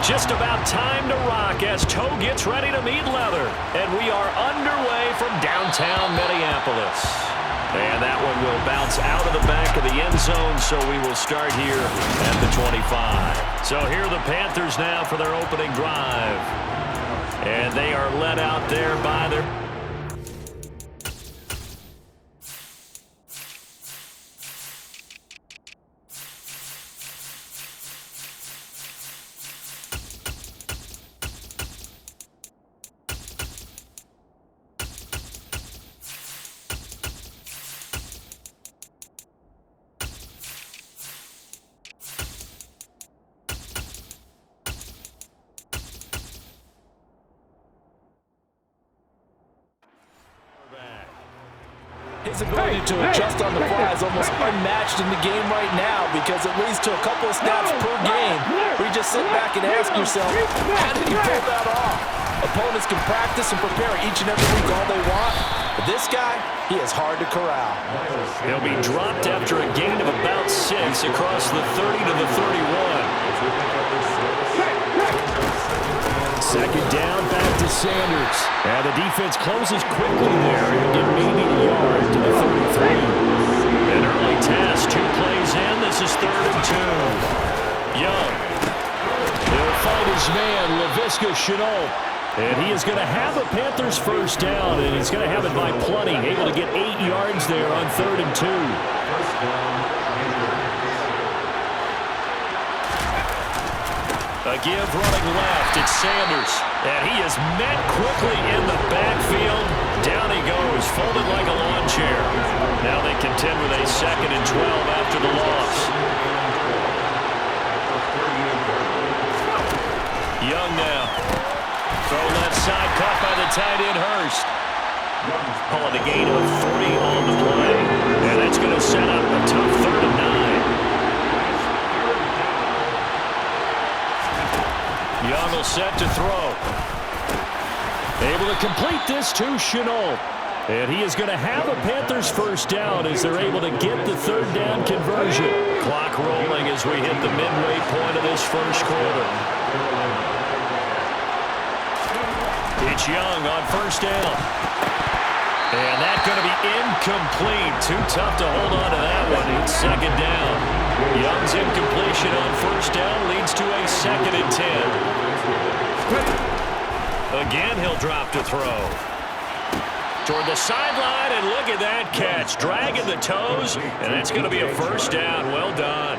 Just about time to rock as toe gets ready to meet leather. And we are underway from downtown Minneapolis. And that one will bounce out of the back of the end zone, so we will start here at the 25. So here are the Panthers now for their opening drive. And they are led out there by their... His ability to adjust on the fly is almost unmatched in the game right now because it leads to a couple of snaps per game where you just sit back and ask yourself, how did he pull that off? Opponents can practice and prepare each and every week all they want, but this guy, he is hard to corral. He'll be dropped after a gain of about 6 across the 30 to the 31. Second down, back to Sanders. And the defense closes quickly there and get maybe a yard to the 33. An early task, 2 plays in. This is 3rd and 2. Young. He'll find his man, Laviska Shenault. And he is going to have a Panthers first down, and he's going to have it by plenty. Able to get 8 yards there on 3rd and 2. A give running left, it's Sanders. And he is met quickly in the backfield. Down he goes, folded like a lawn chair. Now they contend with a 2nd and 12 after the loss. Young now. Throw left side, caught by the tight end Hurst. Pulling a gain of 3 on the play. And that's going to set up a tough 3rd and 9. Young will set to throw. Able to complete this to Shenault. And he is going to have a Panthers first down as they're able to get the 3rd down conversion. Clock rolling as we hit the midway point of this first quarter. It's Young on first down. And that's going to be incomplete. Too tough to hold on to that one. It's 2nd down. Young's incompletion on first down leads to a 2nd and 10. Again, he'll drop to throw. Toward the sideline, and look at that catch. Dragging the toes, and that's going to be a first down. Well done.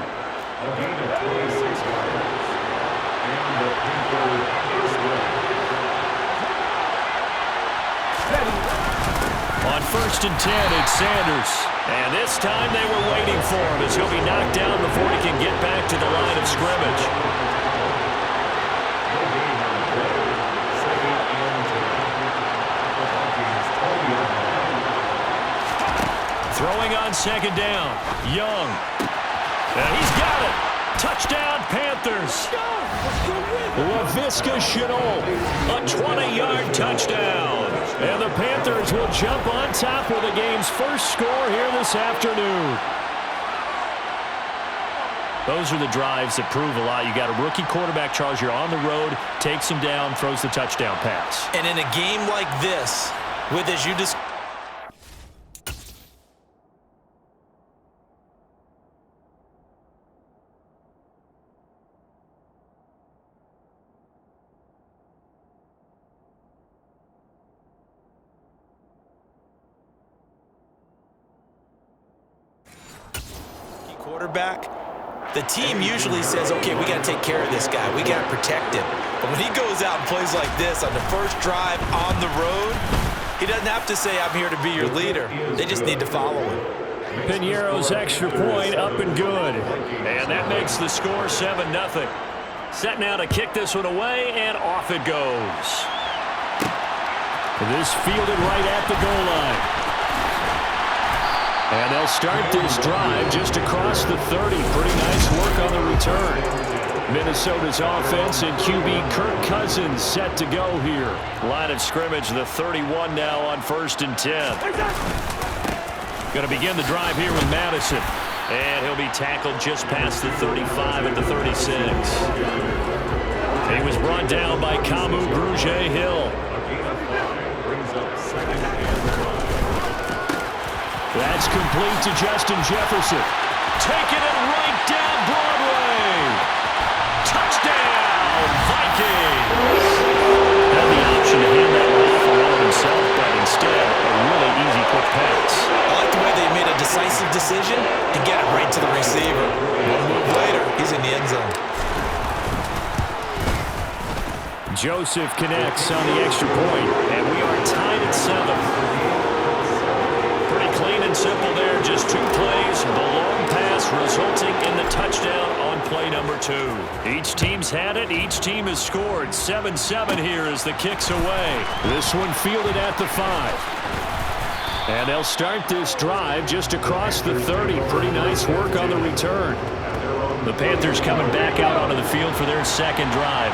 On 1st and 10, it's Sanders. And this time they were waiting for him as he'll be knocked down before he can get back to the line of scrimmage. Throwing on 2nd down, Young. And he's got it. Touchdown, Panthers. Laviska Shenault, a 20-yard touchdown. And the Panthers will jump on top with the game's first score here this afternoon. Those are the drives that prove a lot. You got a rookie quarterback, Charles. You're on the road, takes him down, throws the touchdown pass. And in a game like this, with as you just quarterback, the team usually says, okay, we got to take care of this guy. We got to protect him. But when he goes out and plays like this on the first drive on the road, he doesn't have to say, I'm here to be your leader. They just need to follow him. Piñeiro's extra point up and good. And that makes the score 7-0. Set now to kick this one away, and off it goes. This fielded right at the goal line. And they'll start this drive just across the 30. Pretty nice work on the return. Minnesota's offense and QB Kirk Cousins set to go here. Line of scrimmage, the 31 now on 1st and 10. Going to begin the drive here with Madison. And he'll be tackled just past the 35 at the 36. He was brought down by Kamu Grugier-Hill. That's complete to Justin Jefferson. Taking it right down Broadway. Touchdown, Vikings. Had the option to hand that off around himself, but instead, a really easy quick pass. I like the way they made a decisive decision and get it right to the receiver. One move later, he's in the end zone. Joseph connects on the extra point, and we are tied at 7. Pretty clean and simple there, just 2 plays. The long pass resulting in the touchdown on play number 2. Each team's had it, each team has scored. 7-7 here as the kick's away. This one fielded at the 5. And they'll start this drive just across the 30. Pretty nice work on the return. The Panthers coming back out onto the field for their second drive.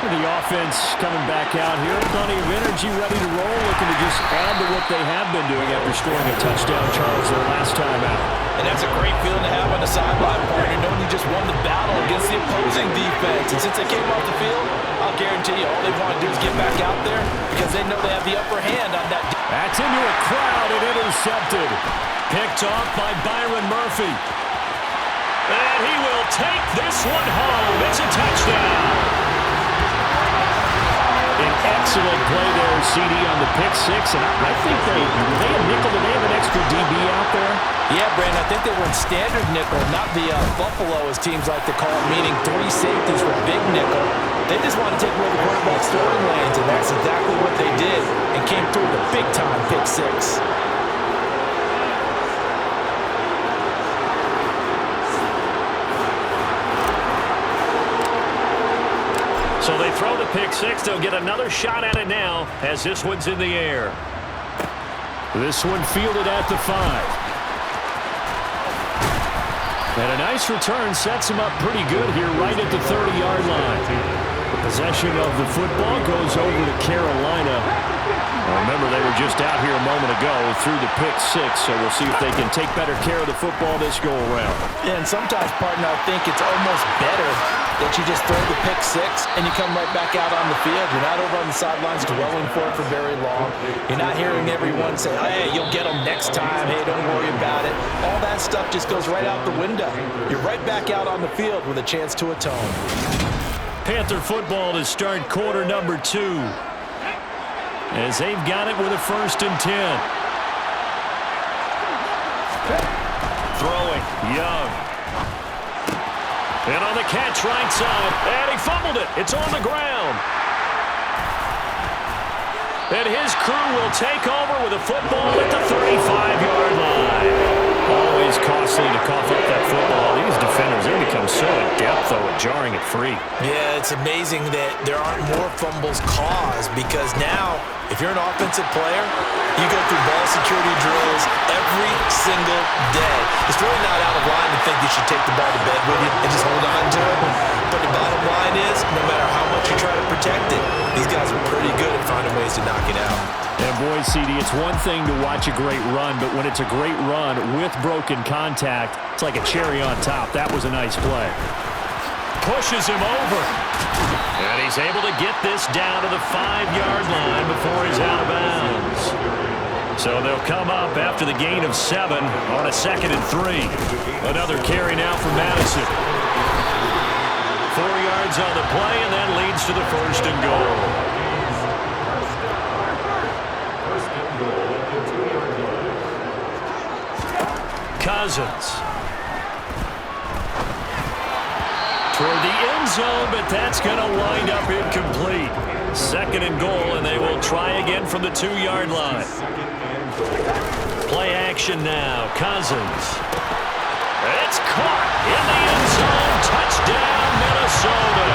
The offense coming back out here. Plenty of energy, ready to roll, looking to just add to what they have been doing after scoring a touchdown, Charles, their last time out. And that's a great feeling to have on the sideline, partner, knowing you just won the battle against the opposing defense. And since they came off the field, I'll guarantee you all they want to do is get back out there because they know they have the upper hand on that. That's into a crowd and intercepted. Picked off by Byron Murphy. And he will take this one home. It's a touchdown. An excellent play there, CD, on the pick 6, and I think they have nickel, and they have an extra DB out there. Yeah, Brandon, I think they were in standard nickel, not the Buffalo, as teams like to call it, meaning 3 safeties with big nickel. They just want to take away the quarterback's throwing lanes, and that's exactly what they did, and came through with a big-time pick 6. So they throw the pick 6. They'll get another shot at it now as this one's in the air. This one fielded at the 5. And a nice return sets him up pretty good here right at the 30-yard line. The possession of the football goes over to Carolina. Remember, they were just out here a moment ago through the pick 6, so we'll see if they can take better care of the football this go-around. Yeah, and sometimes, partner, I think it's almost better that you just throw the pick 6 and you come right back out on the field. You're not over on the sidelines dwelling for it for very long. You're not hearing everyone say, hey, you'll get them next time. Hey, don't worry about it. All that stuff just goes right out the window. You're right back out on the field with a chance to atone. Panther football to start quarter number 2. As they've got it with a 1st and 10. Throwing, Young. And on the catch, right side. And he fumbled it. It's on the ground. And his crew will take over with a football at the 35-yard line. Always costly to cough up that football. These defenders, they become so adept, though, at jarring it free. Yeah, it's amazing that there aren't more fumbles caused because now, if you're an offensive player, you go through ball security drills every single day. It's really not out of line to think you should take the ball to bed with you and just hold on to it. But the bottom line is, no matter how much you try to protect it, these guys are pretty good at finding ways to knock it out. And boy, CD, it's one thing to watch a great run, but when it's a great run with broken contact, it's like a cherry on top. That was a nice play. Pushes him over. And he's able to get this down to the 5-yard line before he's out of bounds. So they'll come up after the gain of 7 on a 2nd and 3. Another carry now for Madison. 4 yards on the play, and that leads to the 1st and goal. Cousins. Toward the end zone, but that's going to wind up incomplete. 2nd and goal, and they will try again from the 2-yard line. Play action now. Cousins. It's caught in the end zone. Touchdown, Minnesota.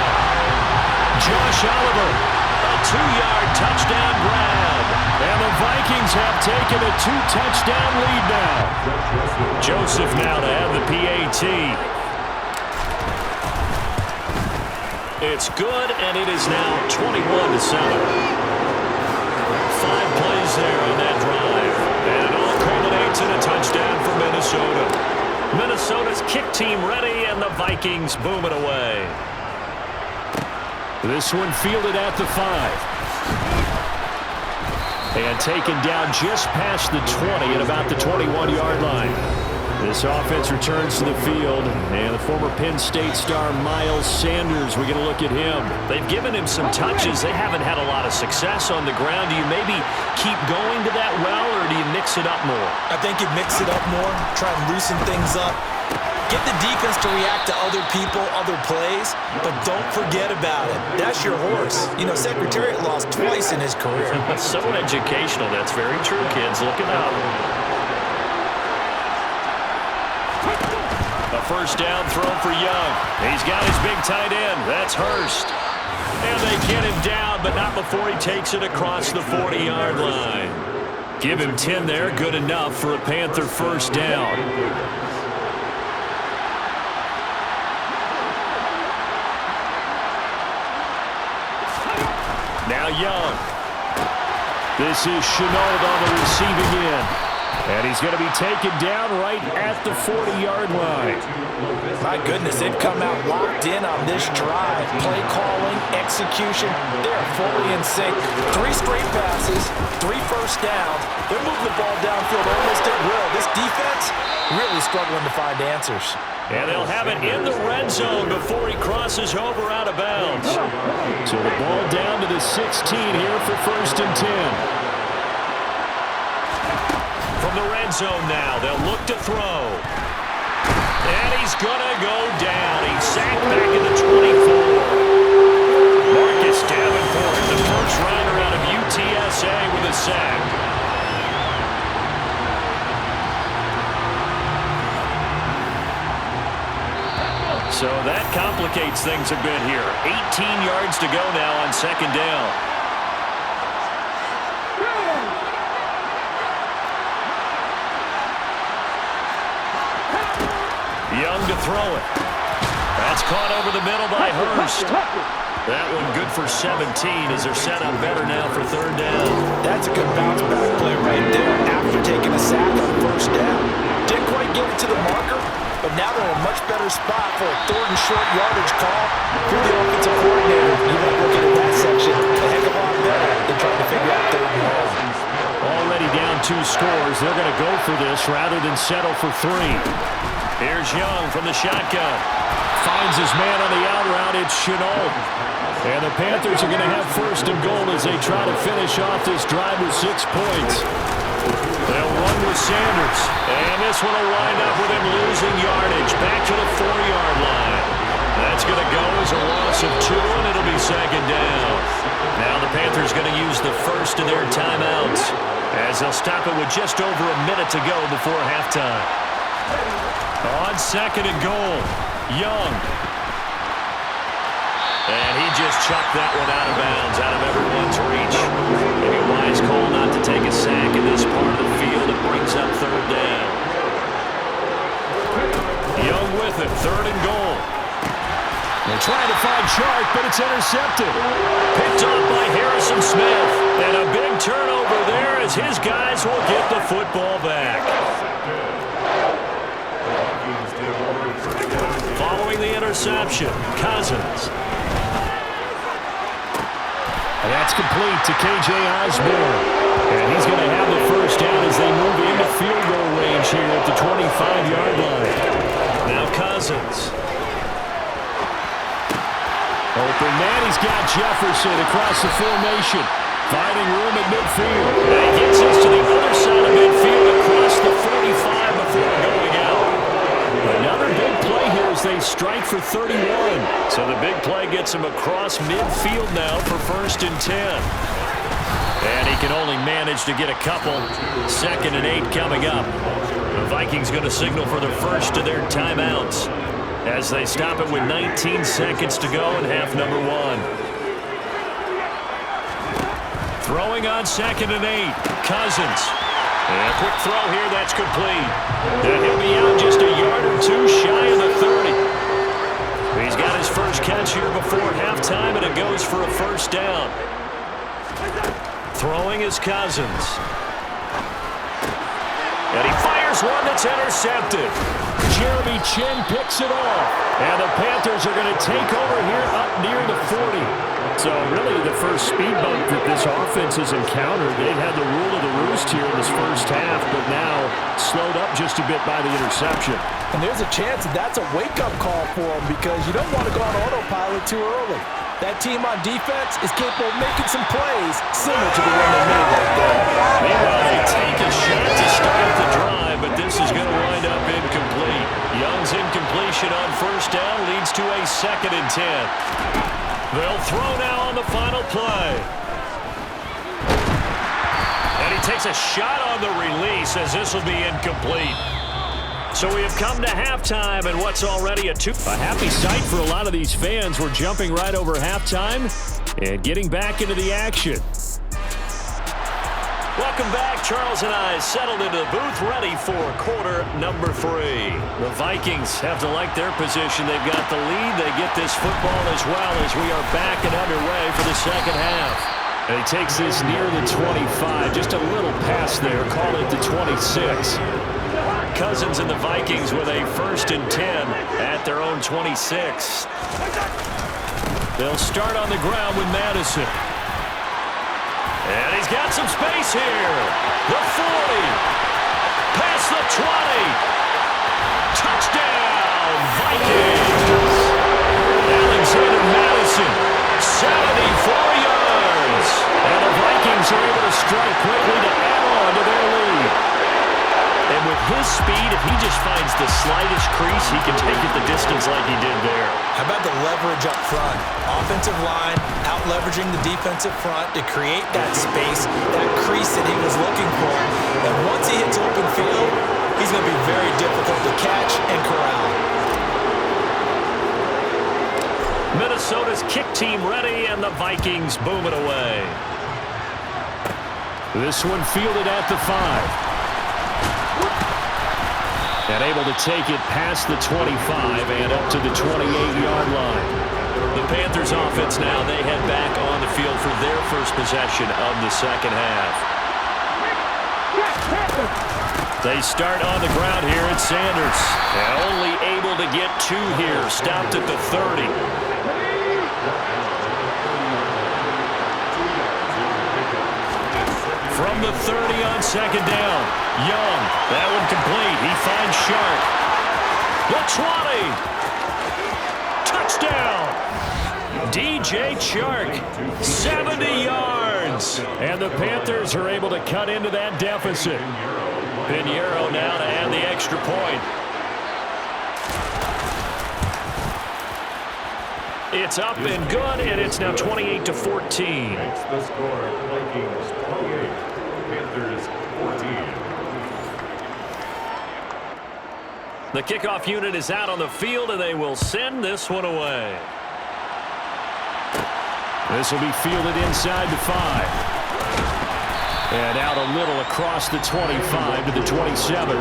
Josh Oliver, a 2-yard touchdown grab. And the Vikings have taken a 2-touchdown lead now. Joseph now to have the PAT. It's good, and it is now 21-7. 5 plays there on that drive. And it all culminates in a touchdown for Minnesota. Minnesota's kick team ready, and the Vikings boom it away. This one fielded at the 5. And taken down just past the 20 at about the 21-yard line. This offense returns to the field, and the former Penn State star Miles Sanders, we're going to look at him. They've given him some touches. They haven't had a lot of success on the ground. Do you maybe keep going to that well, or do you mix it up more? I think you mix it up more, try and loosen things up. Get the defense to react to other people, other plays, but don't forget about it. That's your horse. You know, Secretariat lost twice in his career. So educational. That's very true, kids. Look it up. A first down throw for Young. He's got his big tight end. That's Hurst. And they get him down, but not before he takes it across the 40-yard line. Give him 10 there. Good enough for a Panther first down. Now Young. This is Chenault on the receiving end. And he's going to be taken down right at the 40-yard line. My goodness, they've come out locked in on this drive. Play calling, execution, they're fully in sync. 3 straight passes, 3 first downs. They're moving the ball downfield almost at will. This defense really struggling to find answers. And they'll have it in the red zone before he crosses over out of bounds. So the ball down to the 16 here for first and 10. From the red zone now, they'll look to throw. And he's going to go down. He's sacked back in the 24. Marcus Davenport, the first rounder out of UTSA with a sack. So that complicates things a bit here. 18 yards to go now on second down. Young to throw it. That's caught over the middle by Hurst. That one good for 17 as they're set up better now for third down. That's a good bounce back play right there after taking a sack on first down. Didn't quite get it to the marker, but now they're in a much better spot for a third and short yardage call. Who the offensive coordinator, you might look at that section a heck of a lot better than trying to figure out third and long. Already down 2 scores. They're going to go for this rather than settle for 3. Here's Young from the shotgun. Finds his man on the out route. It's Chenault. And the Panthers are going to have first and goal as they try to finish off this drive with 6 points. They'll run with Sanders. And this one will wind up with him losing yardage. Back to the 4-yard line. That's going to go as a loss of 2, and it'll be second down. Now the Panthers going to use the first of their timeouts as they'll stop it with just over a minute to go before halftime. On second and goal, Young. And he just chucked that one out of bounds, out of everyone's reach. Maybe a wise call not to take a sack in this part of the field. It brings up third down. Young with it, third and goal. They're trying to find Chark, but it's intercepted. Picked off by Harrison Smith. And a big turnover there as his guys will get the football back. Following the interception, Cousins. And that's complete to K.J. Osborne. And he's going to have the first down as they move into field goal range here at the 25-yard line. Now Cousins. Open man, he's got Jefferson across the formation. Finding room at midfield. And he gets us to the other side of midfield across the 45 before going out. Another big play here as they strike for 31. So the big play gets him across midfield now for first and 10. And he can only manage to get a couple. Second and 8 coming up. The Vikings going to signal for the first of their timeouts as they stop it with 19 seconds to go in half number 1. Throwing on second and 8. Cousins. And a quick throw here, that's complete. And he'll be out just a yard or 2 shy of the 30. He's got his first catch here before halftime, and it goes for a first down. Throwing is Cousins. And he fires one that's intercepted. Jeremy Chin picks it off. And the Panthers are going to take over here up near the 40. So really the first speed bump that this offense has encountered, they had the rule of the roost here in this first half, but now slowed up just a bit by the interception. And there's a chance that that's a wake-up call for them because you don't want to go on autopilot too early. That team on defense is capable of making some plays similar to the one they made right there. Meanwhile, they take a shot to start the drive, but this is going to wind up incomplete. Young's incompletion on first down leads to a 2nd and 10. They'll throw now on the final play. And he takes a shot on the release as this will be incomplete. So we have come to halftime, and what's already a happy sight for a lot of these fans. We're jumping right over halftime and getting back into the action. Welcome back. Charles and I settled into the booth ready for quarter number 3. The Vikings have to like their position. They've got the lead. They get this football as well as we are back and underway for the second half. And he takes this near the 25. Just a little pass there. Call it the 26. Cousins and the Vikings with a 1st and 10 at their own 26. They'll start on the ground with Madison. And he's got some space here. The 40. Past the 20. Touchdown, Vikings. Alexander Madison, 74 yards. And the Vikings are able to strike quickly to add on to their lead. And with his speed, if he just finds the slightest crease, he can take it the distance like he did there. How about the leverage up front? Offensive line out-leveraging the defensive front to create that space, that crease that he was looking for. And once he hits open field, he's going to be very difficult to catch and corral. Minnesota's kick team ready, and the Vikings boom it away. This one fielded at the 5. And able to take it past the 25 and up to the 28-yard line. The Panthers offense now, they head back on the field for their first possession of the second half. They start on the ground here at Sanders. And only able to get 2 here, stopped at the 30. From the 30 on second down. Young, that one complete. He finds Shark. The 20. Touchdown. DJ Chark, 70 yards. And the Panthers are able to cut into that deficit. Pinheiro now to add the extra point. It's up and good, and it's now 28-14. Makes the score Vikings 28, Panthers 14. The kickoff unit is out on the field, and they will send this one away. This will be fielded inside the 5. And out a little across the 25 to the 27.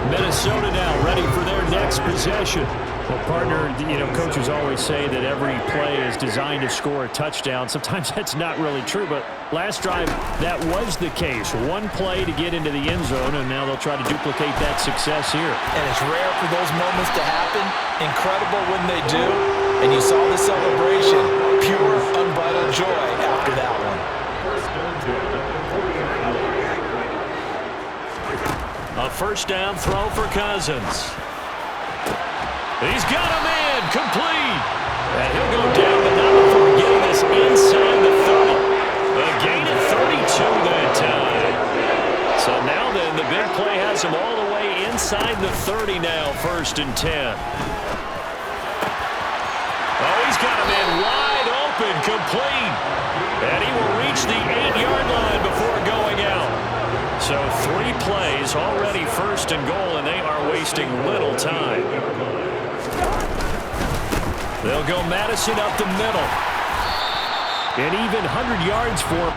Minnesota now ready for their next possession. Well, partner, coaches always say that every play is designed to score a touchdown. Sometimes that's not really true, but last drive, that was the case. One play to get into the end zone, and now they'll try to duplicate that success here. And it's rare for those moments to happen. Incredible when they do. And you saw the celebration. Pure, unbridled joy after that one. A first down throw for Cousins. He's got a man complete. And he'll go down, but not before getting this inside the 30. A gain of 32 that time. So now then, the big play has him all the way inside the 30 now, 1st and 10. Oh, he's got a man wide open, complete. And he will reach the 8-yard line before going out. So 3 plays already 1st and goal, and they are wasting little time. They'll go Madison up the middle. And even 100 yards for him.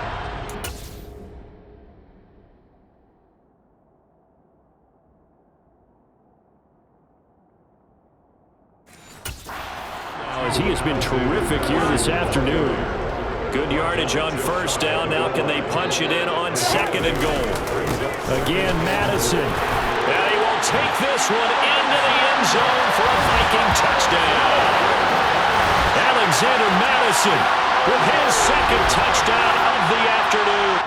As he has been terrific here this afternoon. Good yardage on first down. Now can they punch it in on 2nd and goal? Again, Madison. And he will take this one into the end zone for a Viking touchdown. Alexander Madison with his second touchdown of the afternoon.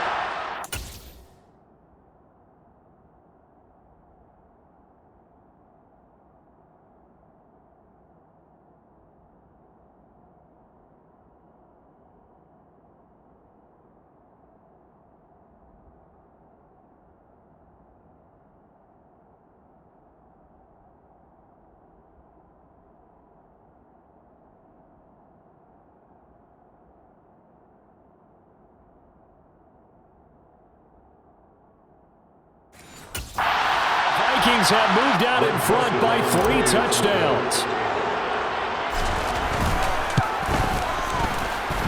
Vikings have moved out in front by 3 touchdowns.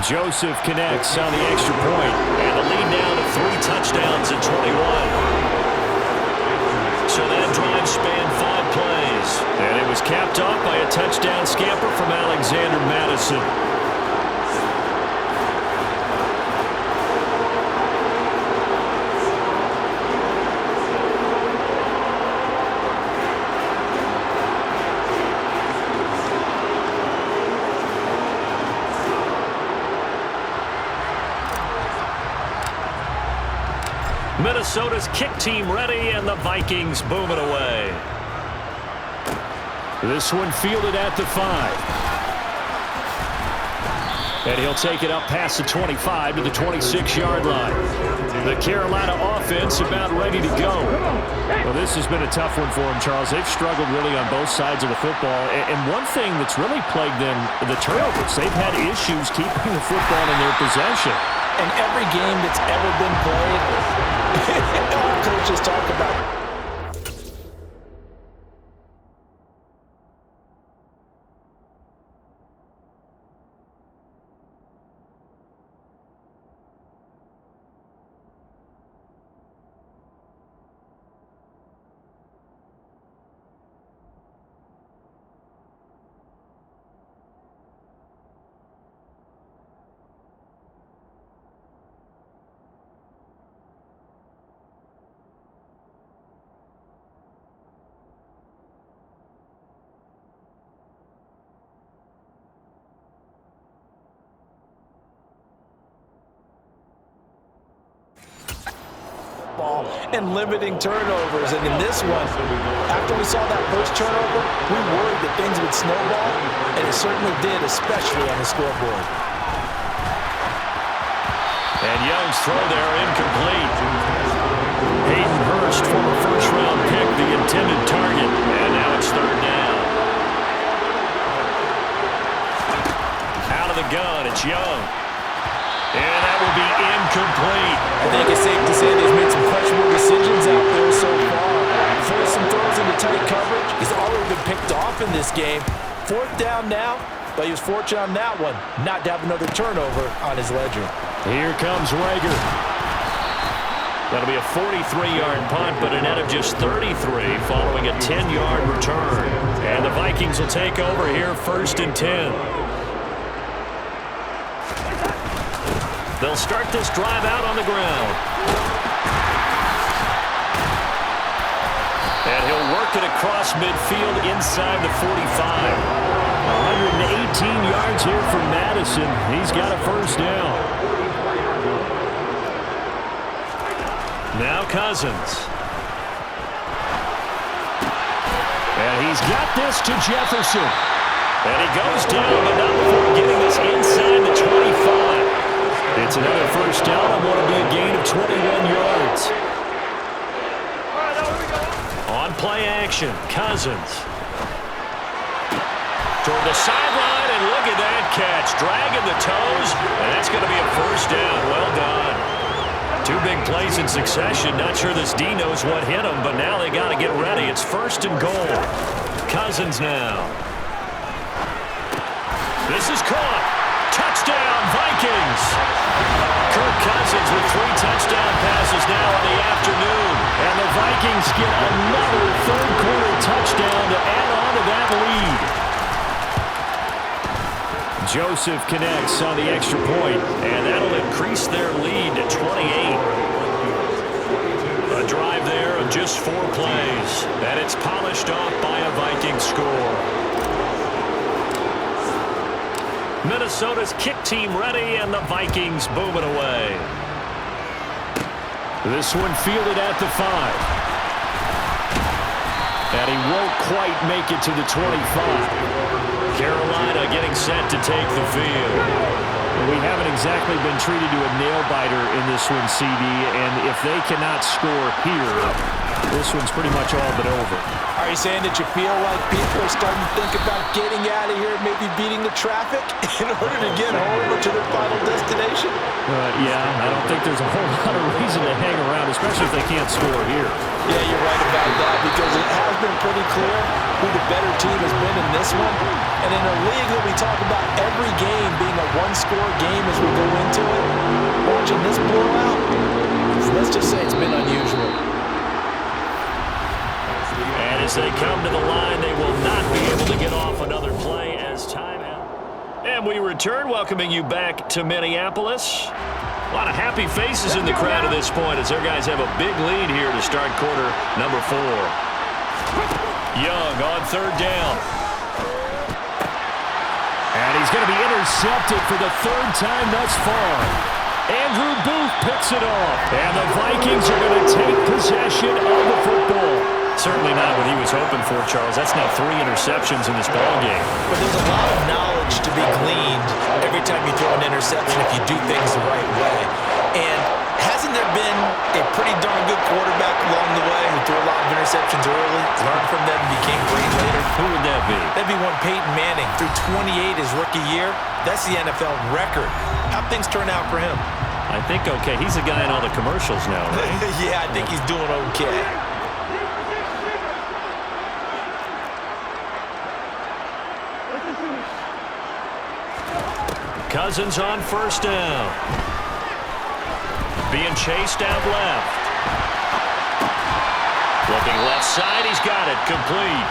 Joseph connects on the extra point, and the lead now to 3 touchdowns in 21. So that drive spanned 5 plays, and it was capped off by a touchdown scamper from Alexander Madison. Minnesota's kick team ready, and the Vikings boom it away. This one fielded at the 5. And he'll take it up past the 25 to the 26-yard line. The Carolina offense about ready to go. Well, this has been a tough one for them, Charles. They've struggled really on both sides of the football. And one thing that's really plagued them, the turnovers. They've had issues keeping the football in their possession. And every game that's ever been played, all coaches talk about. And limiting turnovers. And in this one, after we saw that first turnover, we worried that things would snowball, and it certainly did, especially on the scoreboard. And Young's throw there incomplete. Hayden Hurst, former first-round pick, the intended target. And now it's 3rd down. Out of the gun, it's Young. And that will be incomplete. I think it's safe to say they've made some questionable decisions out there so far. Forcing throws into tight coverage. He's already been picked off in this game. 4th down now, but he was fortunate on that one not to have another turnover on his ledger. Here comes Rager. That'll be a 43-yard punt, but a net of just 33 following a 10-yard return. And the Vikings will take over here 1st and 10. They'll start this drive out on the ground. And he'll work it across midfield inside the 45. 118 yards here for Madison. He's got a 1st down. Now Cousins. And he's got this to Jefferson. And he goes down, but not before getting this inside the 25. It's another 1st down and will be a gain of 21 yards. On play action, Cousins. Toward the sideline, and look at that catch. Dragging the toes, and that's going to be a 1st down. Well done. 2 big plays in succession. Not sure this D knows what hit him, but now they got to get ready. It's 1st and goal. Cousins now. This is caught. Touchdown, Vikings. Kirk Cousins with 3 touchdown passes now in the afternoon. And the Vikings get another 3rd-quarter touchdown to add on to that lead. Joseph connects on the extra point, and that'll increase their lead to 28. A drive there of just 4 plays, and it's polished off by a Viking score. Minnesota's kick team ready, and the Vikings boom it away. This one fielded at the 5. And he won't quite make it to the 25. Carolina getting set to take the field. We haven't exactly been treated to a nail-biter in this one, CD, and if they cannot score here, this one's pretty much all but over. Are you saying that you feel like people are starting to think about getting out of here, maybe beating the traffic in order to get home or to their final destination? Yeah, I don't think there's a whole lot of reason to hang around, especially if they can't score here. Yeah, you're right about that, because it has been pretty clear who the better team has been in this one. And in a league that we talk about every game being a one-score game as we go into it, watching this blowout, let's just say it's been unusual. And as they come to the line, they will not be able to get off another play as time out. And we return, welcoming you back to Minneapolis. A lot of happy faces in the crowd at this point as their guys have a big lead here to start quarter number 4. Young on 3rd down. And he's going to be intercepted for the 3rd time thus far. Andrew Booth picks it off. And the Vikings are going to take possession of the football. Certainly not what he was hoping for, Charles. That's now 3 interceptions in this ballgame. But there's a lot of knowledge to be gleaned every time you throw an interception if you do things the right way. And hasn't there been a pretty darn good quarterback along the way who threw a lot of interceptions early, learned from them, and became great later? Who would that be? That'd be one Peyton Manning. Threw 28 his rookie year. That's the NFL record. How'd things turn out for him? I think okay. He's the guy in all the commercials now, right? Yeah, I think he's doing okay. Cousins on 1st down. Being chased out left. Looking left side, he's got it, complete.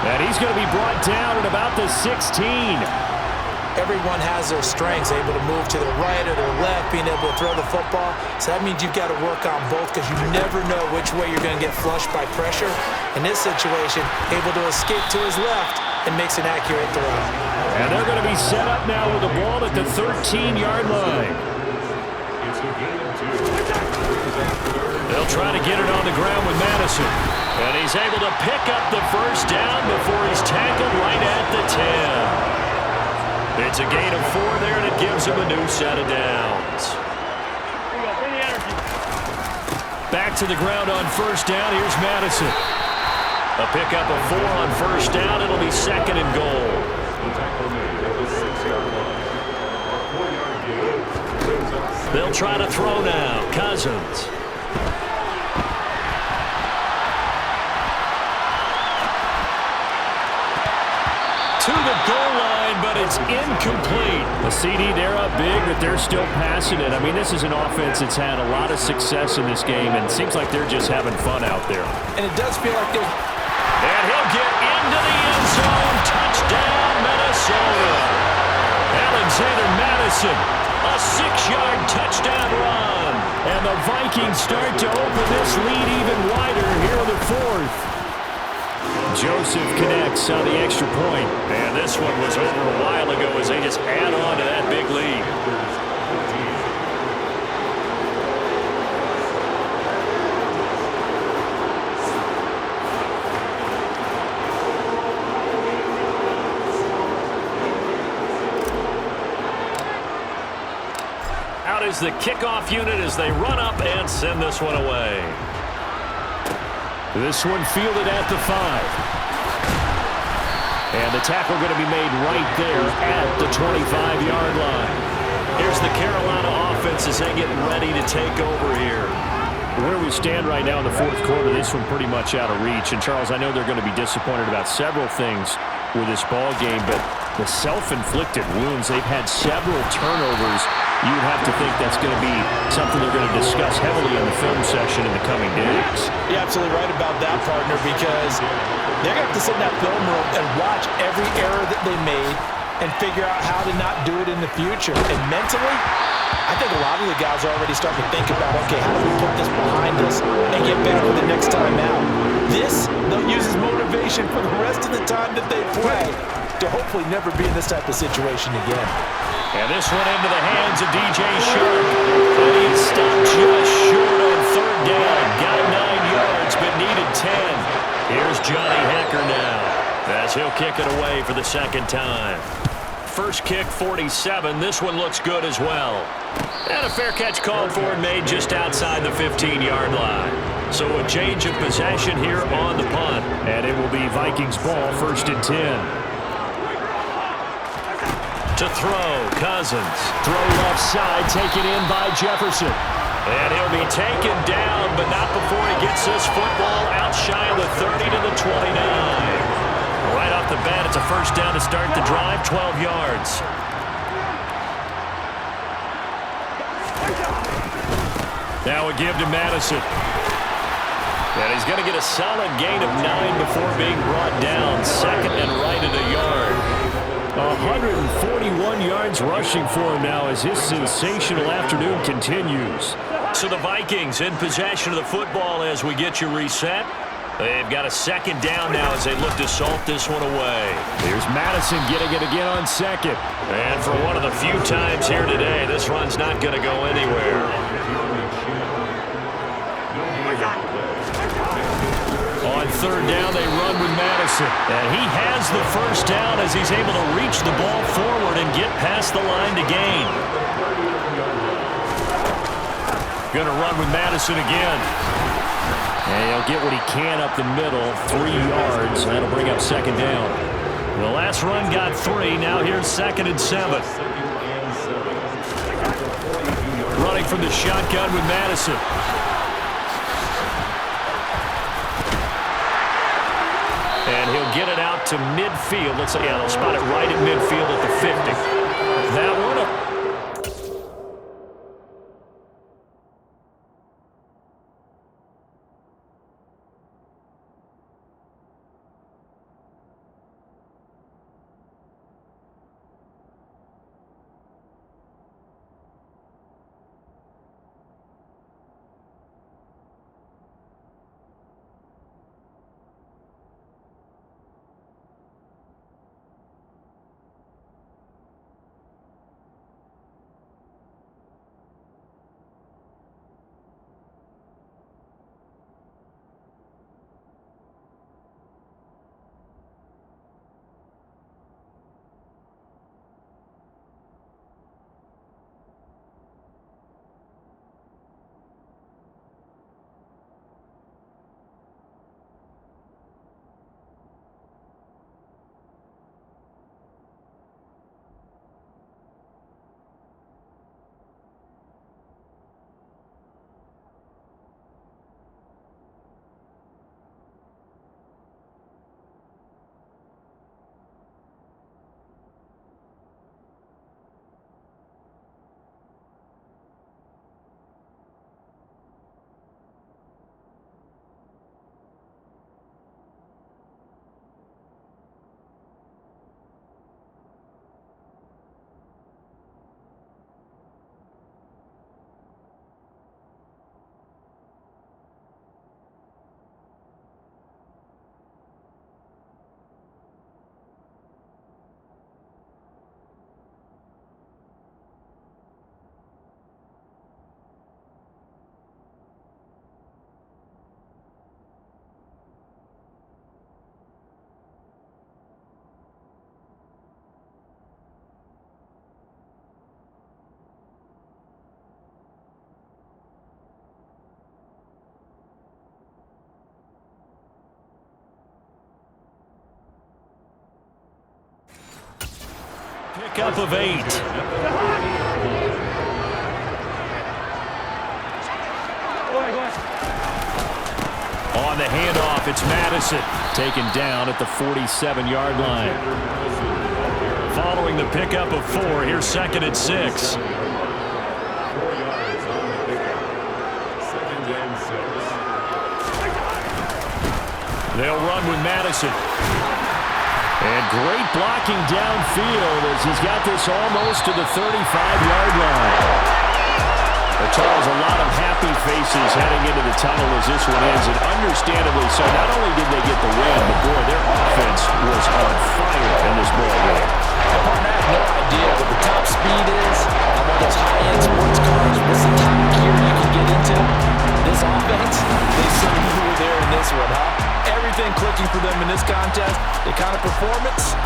And he's going to be brought down at about the 16. Everyone has their strengths, able to move to their right or their left, being able to throw the football. So that means you've got to work on both because you never know which way you're going to get flushed by pressure. In this situation, able to escape to his left and makes an accurate throw. And they're going to be set up now with the ball at the 13-yard line. They'll try to get it on the ground with Madison. And he's able to pick up the 1st down before he's tackled right at the 10. It's a gain of 4 there, and it gives him a new set of downs. Back to the ground on 1st down. Here's Madison. A pickup of 4 on 1st down. It'll be 2nd and goal. They'll try to throw now. Cousins. To the goal line, but it's incomplete. The CD, they're up big, but they're still passing it. I mean, this is an offense that's had a lot of success in this game, and it seems like they're just having fun out there. And it does feel like they're... And he'll get into the end zone. Touchdown, Minnesota. Alexander Madison, a 6-yard touchdown run. And the Vikings start to open this lead even wider here in the 4th. Joseph connects on the extra point. And this one was over a while ago as they just add on to that big lead. Out is the kickoff unit as they run up and send this one away. This one fielded at the 5. And the tackle going to be made right there at the 25-yard line. Here's the Carolina offense as they get ready to take over here. Where we stand right now in the 4th quarter, this one pretty much out of reach. And, Charles, I know they're going to be disappointed about several things with this ball game, but the self-inflicted wounds, they've had several turnovers. You would have to think that's going to be something they're going to discuss heavily in the film session in the coming days. You're absolutely right about that, partner, because they're going to have to sit in that film room and watch every error that they made and figure out how to not do it in the future. And mentally, I think a lot of the guys are already starting to think about, okay, how do we put this behind us and get better for the next time out? This, they'll use as motivation for the rest of the time that they play. to hopefully never be in this type of situation again. And this one into the hands of DJ Shark. And he stopped just short on third down. Got 9 yards, but needed 10. Here's Johnny Hecker now, as he'll kick it away for the second time. First kick, 47. This one looks good as well. And a fair catch called for and made just outside the 15-yard line. So a change of possession here on the punt. And it will be Vikings ball, 1st and 10. To throw, Cousins. Throw left side, taken in by Jefferson. And he'll be taken down, but not before he gets this football out shy of the 30 to the 29. Right off the bat, it's a first down to start the drive, 12 yards. Now a give to Madison. And he's going to get a solid gain of 9 before being brought down. Second and right at a yard. 141 yards rushing for him now as his sensational afternoon continues. So the Vikings in possession of the football as we get you reset. They've got a second down now as they look to salt this one away. Here's Madison getting it again on second. And for one of the few times here today, this run's not going to go anywhere. On third down, they run with Madison. And he has the first down as he's able to reach the ball forward and get past the line to gain. Going to run with Madison again. And he'll get what he can up the middle, 3 yards. That'll bring up second down. The last run got 3. Now here's 2nd and 7. Running from the shotgun with Madison. And he'll get it out to midfield. Let's say, yeah, they'll spot it right at midfield at the 50. That one. Pickup of 8. On the handoff, it's Madison. Taken down at the 47-yard line. Following the pickup of 4, here's 2nd and 6. They'll run with Madison. And great blocking downfield as he's got this almost to the 35-yard line. Charles, a lot of happy faces heading into the tunnel as this one ends, and understandably so. Not only did they get the win, but boy, their offense was on fire in this ball game. Upon that, no idea what the top speed is on one of those high-end sports cars. What's the top gear you can get into? This offense, they certainly were there in this one, huh? Everything clicking for them in this contest. The kind of performance